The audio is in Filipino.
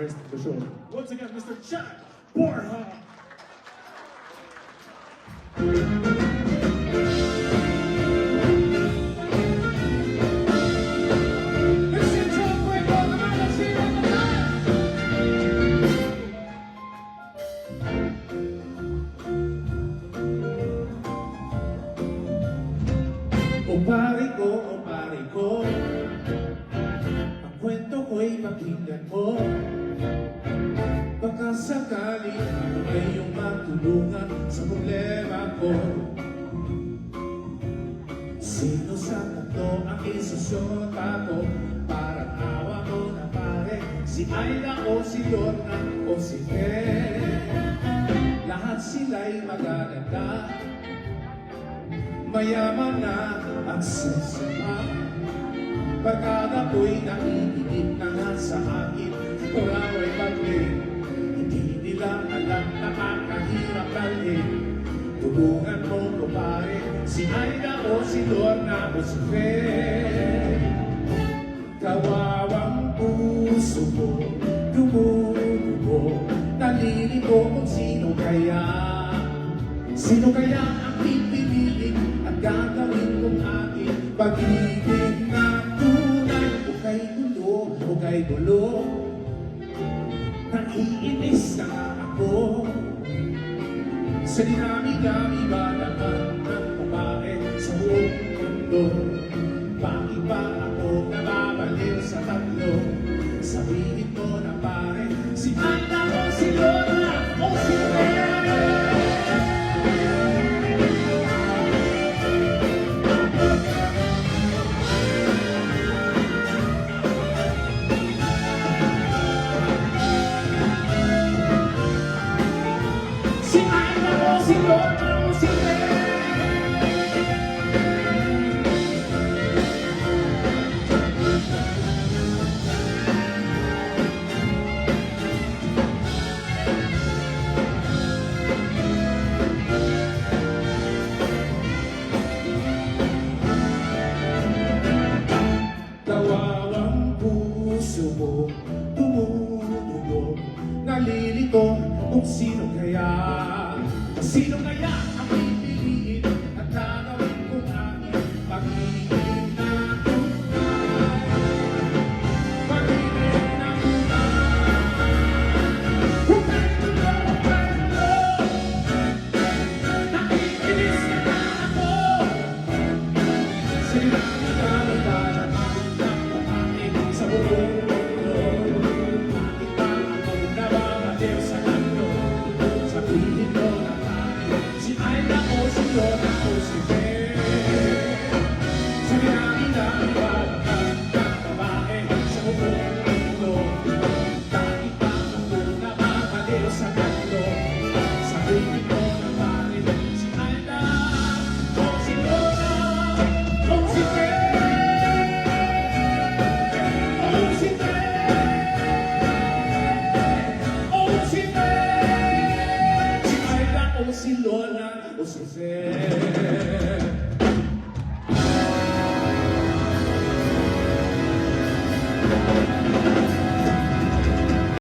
rest of the show. Once again, Mr. Chad Borja. O pare ko, ang kwento ko'y pakinggan mo. Baka sakali ako ay iyong matulungan sa problema ko. Sino sa tatlo ang isusyota ko? Parang awa mo na pare, si Ayla o si Lorna o si Fer. Lahat sila'y magaganda, mayaman na at sasama. Pagkat ako'y nakikinig na nga sa akin, ikaw ay pagling. Hindi nila alam na makahirap dalhin. Tulungan mo ko pare, si Ayla o si Lorna o si Fer. Kawawang puso ko, dumudugo, nalilito kung sino kaya. Sino kaya ang pipiliin at gagawin kong aking pag-ibig na tunay? O kay gulo, o kay gulo, naiinis na nga ako. Sa dinami-dami ba naman ng babae sa buong mundo? Bakit ba ako nababaliw sa tatlo? Sabihin mo na pare, si Ayla o si Lorna o si Fer. Si Lorna o si Fer. Kawawang puso mo, tumutugo, nalilito kung sino kaya. Sino kaya ang pipiliin at gagawin kong aking pag-ibig na tunay? Pag-ibig na tunay. Kung kayo, nakikinis na nga ako. Sinabi ba na aking pagpapait sa buong mundo? Bakit ba ako nababaliw sa kanto? Sabihin mo na si Ayla o si Lorna o si Fer. Sa dinami-dami ba ng babae sa buong mundo? Bakit ba ako nababaliw sa kanto? Sabihin mo na pare, si Ayla o si Lorna o si Fer. O si Fer. O si Fer. Si Ayla o si Lorna o si Fer.